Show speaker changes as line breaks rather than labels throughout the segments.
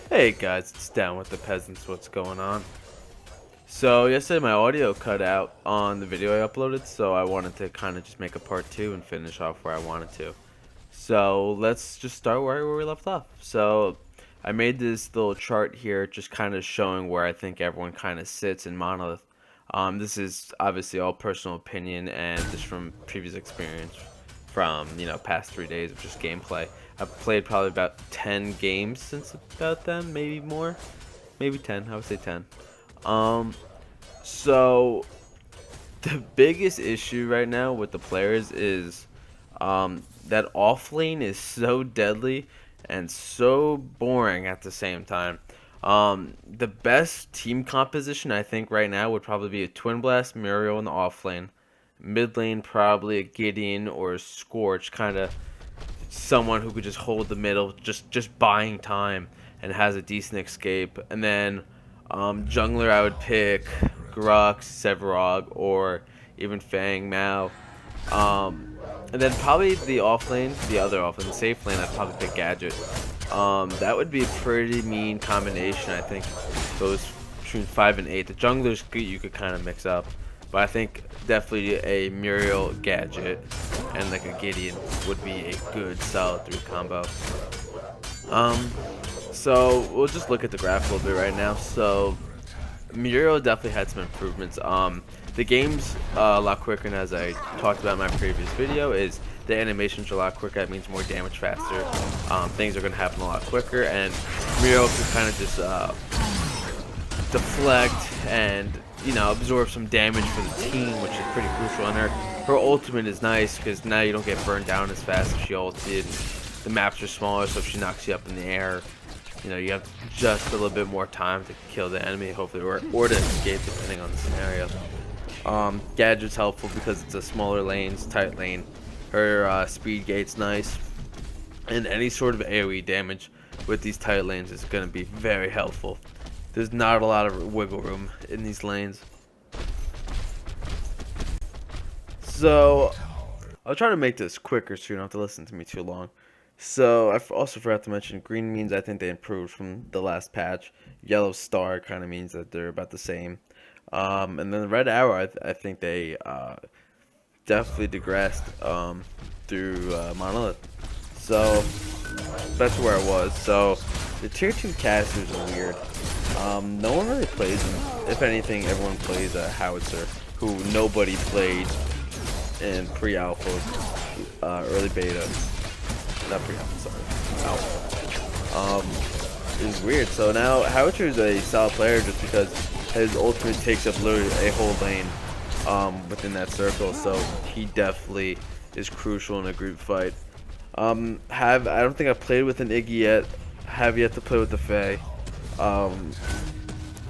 Hey guys, it's Down with the Peasants. What's going on? So yesterday my audio cut out on the video I uploaded, so I wanted to kind of just make a part 2 and finish off where I wanted to. So let's just start where we left off. So I made this little chart here just kind of showing where I think everyone kind of sits in Monolith. This is obviously all personal opinion and just from previous experience from, past 3 days of just gameplay. I've played probably about 10 games since about then, maybe more. Maybe 10, I would say 10. So the biggest issue right now with the players is that off lane is so deadly and so boring at the same time. The best team composition I think right now would probably be a Twin Blast, Muriel in the off lane. Mid lane probably a Gideon or a Scorch, kind of someone who could just hold the middle, just buying time and has a decent escape. And then jungler I would pick Grux, Sevarog, or even Fang, Mao. And then probably the off lane, the other off lane, the safe lane, I'd probably pick Gadget. That would be a pretty mean combination. I think those between 5 and 8. The junglers you could kind of mix up, but I think definitely a Muriel, Gadget, and like a Gideon would be a good solid 3 combo. So we'll just look at the graph a little bit right now. So Muriel definitely had some improvements. The game's a lot quicker, and as I talked about in my previous video, is the animations are a lot quicker. That means more damage faster. Things are going to happen a lot quicker, and Muriel can kind of just deflect and absorb some damage for the team, which is pretty crucial. And her ultimate is nice because now you don't get burned down as fast if she ulted. The maps are smaller, so if she knocks you up in the air, you have just a little bit more time to kill the enemy, hopefully, or to escape, depending on the scenario. Gadget's helpful because it's a smaller lane, it's a tight lane. Her speed gate's nice, and any sort of AoE damage with these tight lanes is going to be very helpful. There's not a lot of wiggle room in these lanes. So I'll try to make this quicker so you don't have to listen to me too long. So I also forgot to mention green means I think they improved from the last patch. Yellow star kind of means that they're about the same. And then the red arrow, I think they definitely digressed through Monolith. So that's where I was. So the tier 2 casters are weird. No one really plays them. If anything, everyone plays a Howitzer, who nobody played in pre-alpha, early beta. Not pre-alpha, sorry. Alpha. It was weird. So now Howitzer is a solid player just because his ultimate takes up literally a whole lane within that circle. So he definitely is crucial in a group fight. I don't think I've played with an Iggy yet. Have yet to play with the Fae.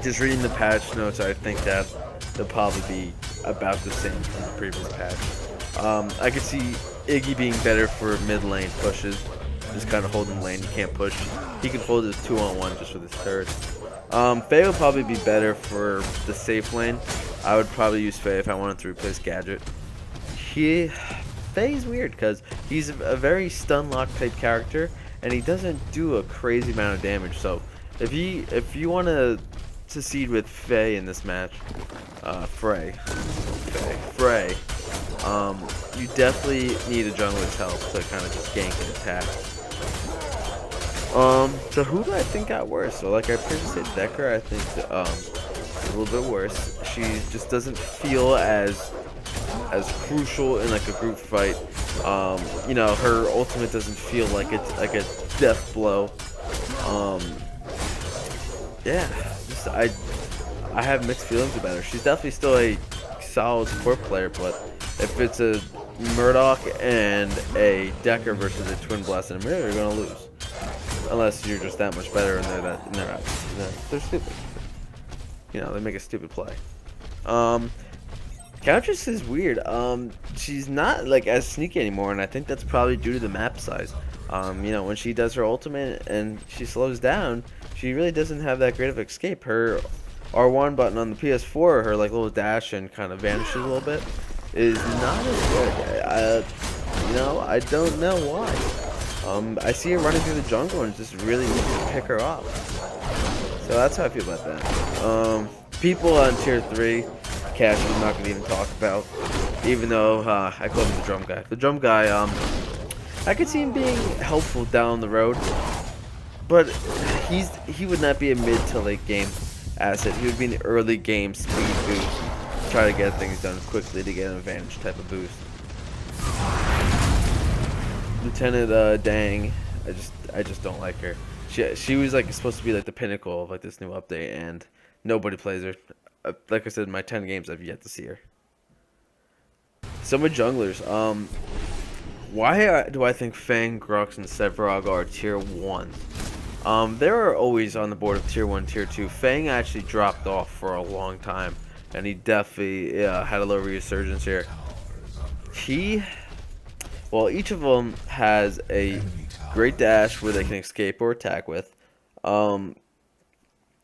Just reading the patch notes, I think that they'll probably be about the same from the previous patch. I could see Iggy being better for mid lane pushes, just kind of holding the lane. He can't push. He can hold it 2-on-1 just with his turret. Faye would probably be better for the safe lane. I would probably use Faye if I wanted to replace Gadget. Faye's weird because he's a very stun lock type character, and he doesn't do a crazy amount of damage. So if you want to succeed with Faye in this match, Frey, you definitely need a jungler's help to kind of just gank and attack. So who do I think got worse? So like I previously said, Decker, I think a little bit worse. She just doesn't feel as crucial in like a group fight. Her ultimate doesn't feel like it's like a death blow. I have mixed feelings about her. She's definitely still a solid support player, but if it's a Murdoch and a Decker versus a Twin Blast and a Mirror, you're gonna lose. Unless you're just that much better and they're they're stupid. They make a stupid play. Countess is weird. She's not like as sneaky anymore, and I think that's probably due to the map size. When she does her ultimate and she slows down, she really doesn't have that great of escape. Her R1 button on the PS4, her like little dash and kind of vanishes a little bit. is not as good. You know, I don't know why. I see her running through the jungle and just really needs to pick her off. So that's how I feel about that. People on tier 3, Cash, I'm not gonna even talk about. Even though I call him the drum guy. The drum guy, I could see him being helpful down the road, but he would not be a mid to late game asset. He would be an early game speed boost. Try to get things done quickly to get an advantage type of boost. Lieutenant Dang, I just don't like her. She was like supposed to be like the pinnacle of like this new update, and nobody plays her. Like I said, in my 10 games, I've yet to see her. Some of junglers. Why do I think Fang, Grux, and Sevarog are tier 1? They were always on the board of tier 1, tier 2. Fang actually dropped off for a long time, and he definitely had a little resurgence here. Well, each of them has a great dash where they can escape or attack with.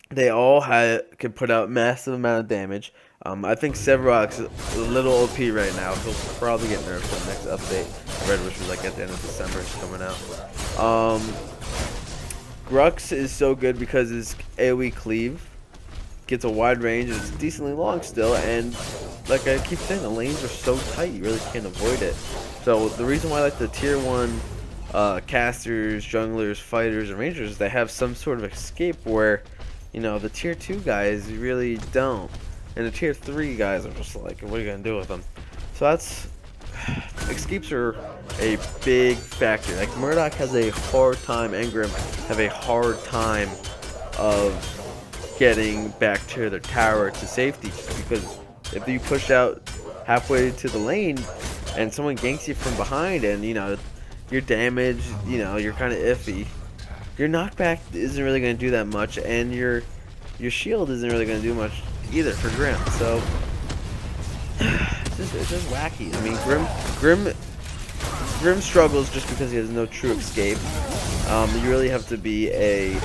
They all can put out massive amount of damage. I think Sevarog's a little OP right now. He'll probably get nerfed for the next update. Red Wish was like at the end of December is coming out. Grux is so good because his AoE cleave gets a wide range and it's decently long still. And like I keep saying, the lanes are so tight, you really can't avoid it. So the reason why I like the tier 1 casters, junglers, fighters, and rangers is they have some sort of escape where, you know, the tier 2 guys really don't. And the tier 3 guys are just like, what are you going to do with them? So that's... escapes are a big factor. Like, Murdoch has a hard time, and Grim have a hard time of getting back to their tower to safety. Just because if you push out halfway to the lane and someone ganks you from behind and, you know, you're damaged, you know, you're kind of iffy, your knockback isn't really going to do that much, and your shield isn't really going to do much either for Grim. So it's just wacky. I mean, Grim struggles just because he has no true escape. You really have to be a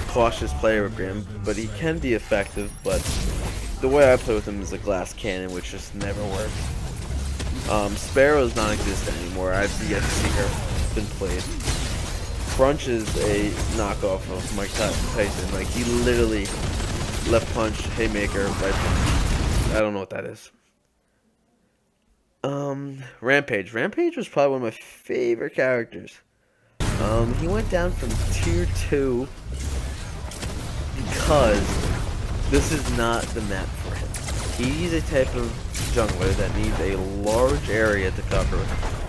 cautious player with Grim, but he can be effective. But the way I play with him is a glass cannon, which just never works. Sparrow's non-existent anymore. I've yet to see her been played. Crunch is a knockoff of Mike Tyson. Like, he literally left punch, haymaker, right punch. I don't know what that is. Rampage. Rampage was probably one of my favorite characters. He went down from tier 2 because this is not the map for him. He's a type of jungler that needs a large area to cover,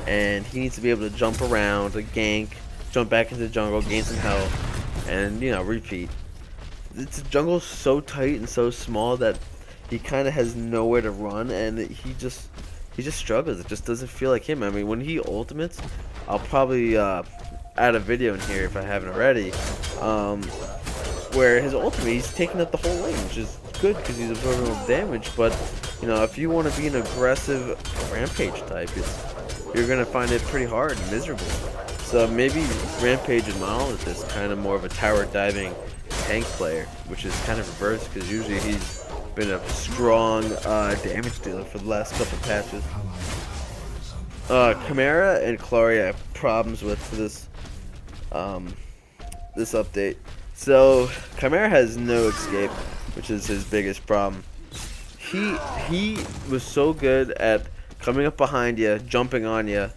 and he needs to be able to jump around, to gank, jump back into the jungle, gain some health, and, you know, repeat. This jungle's so tight and so small that he kind of has nowhere to run, and he just struggles. It just doesn't feel like him. I mean, when he ultimates, I'll probably add a video in here if I haven't already, where his ultimate, he's taking up the whole lane, which is good because he's absorbing all the damage. But, you know, if you want to be an aggressive Rampage type, you're going to find it pretty hard and miserable. So maybe Rampage and Monolith is kind of more of a tower diving tank player, which is kind of reversed because usually he's been a strong damage dealer for the last couple patches. Chimera and Clary I have problems with for this this update. So Chimera has no escape, which is his biggest problem. He was so good at coming up behind you, jumping on you,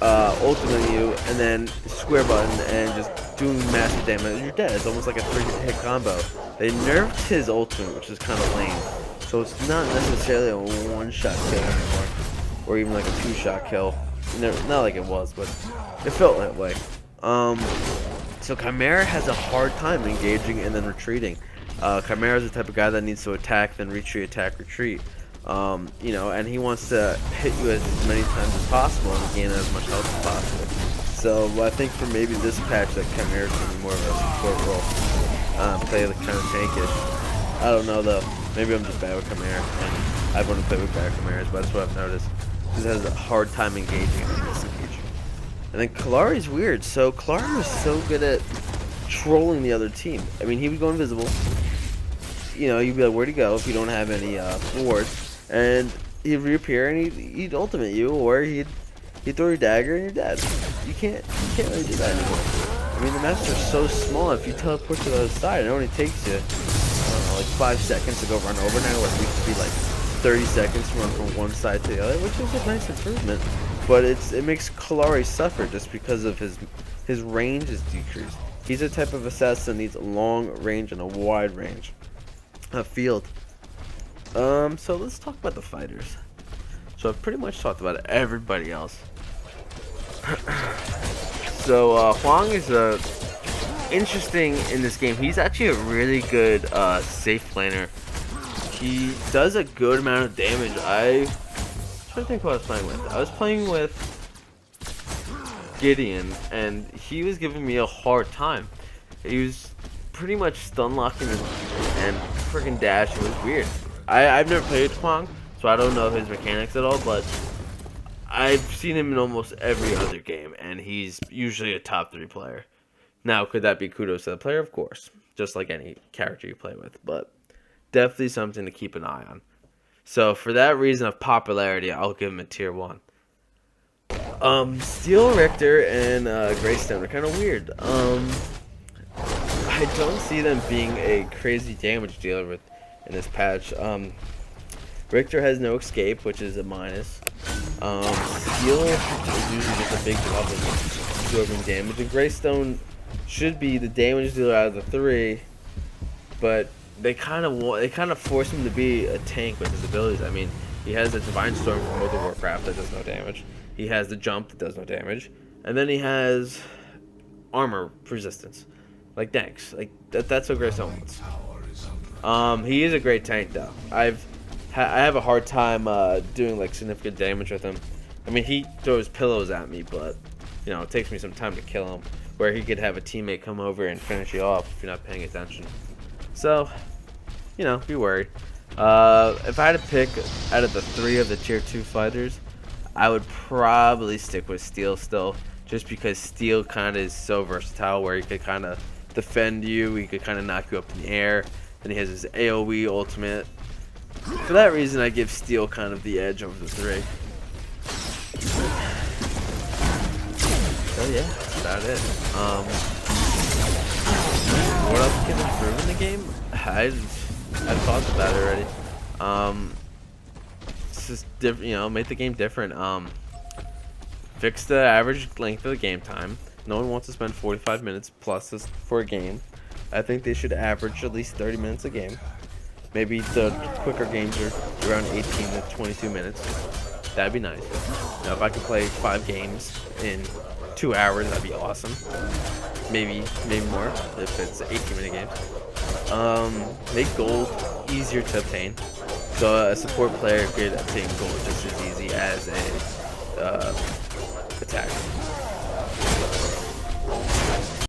ultimating you, and then square button and just doing massive damage. You're dead. It's almost like a 3-hit combo. They nerfed his ultimate, which is kind of lame. So it's not necessarily a one-shot kill anymore, or even like a 2-shot kill. Not like it was, but it felt that way. So Chimera has a hard time engaging and then retreating. Chimera is the type of guy that needs to attack, then retreat, attack, retreat. You know, and he wants to hit you as many times as possible and gain as much health as possible. So I think for maybe this patch that Chimera's going to be more of a support role. Play like kind of tankish. I don't know though. Maybe I'm just bad with Chimera, and I've only played with bad Chimeras, but that's what I've noticed. He has a hard time engaging and disengaging. And then Kalari's weird. So Kalari was so good at trolling the other team. I mean, he would go invisible. You know, you'd be like, where'd he go if you don't have any wards? And he'd reappear and he'd ultimate you, or he'd throw your dagger and you're dead. You can't really do that anymore. I mean, the maps are so small. If you teleport to the other side, it only takes you, I don't know, like 5 seconds to go run over now, where it used to be like 30 seconds to run from one side to the other, which is a nice improvement. But it makes Kalari suffer just because of his range is decreased. He's a type of assassin that needs a long range and a wide range of field. So let's talk about the fighters. So I've pretty much talked about everybody else. So Huang is interesting in this game. He's actually a really good safe laner. He does a good amount of damage. I'm trying to think who I was playing with. I was playing with Gideon, and he was giving me a hard time. He was pretty much stun locking and freaking dash. It was weird. I've never played Huang, so I don't know his mechanics at all, but I've seen him in almost every other game, and he's usually a top 3 player. Now, could that be kudos to the player? Of course, just like any character you play with, but definitely something to keep an eye on. So for that reason of popularity, I'll give him a tier 1. Steel Richter and Greystone are kind of weird. I don't see them being a crazy damage dealer in this patch. Richter has no escape, which is a minus. Steel is usually just a big drop of absorbing damage, and Greystone should be the damage dealer out of the 3, but they kind of force him to be a tank with his abilities. I mean, he has a Divine Storm from World of Warcraft that does no damage. He has the jump that does no damage, and then he has armor resistance, like Danks. Like that's what Greystone wants. He is a great tank though. I have a hard time doing like significant damage with him. I mean, he throws pillows at me, but you know, it takes me some time to kill him. Where he could have a teammate come over and finish you off if you're not paying attention. So, you know, be worried. If I had to pick out of the 3 of the tier 2 fighters, I would probably stick with Steel still, just because Steel kind of is so versatile, where he could kind of defend you, he could kind of knock you up in the air, and he has his AoE ultimate. For that reason, I give Steel kind of the edge over the 3. So yeah, that's about it. What else can improve in the game? I've talked about it already. It's just different, you know, make the game different. Fix the average length of the game time. No one wants to spend 45 minutes plus for a game. I think they should average at least 30 minutes a game. Maybe the quicker games are around 18 to 22 minutes. That'd be nice. Now, if I could play 5 games in 2 hours, that'd be awesome. Maybe more if it's 18-minute games. Make gold easier to obtain, so a support player could obtain gold just as easy as a attacker.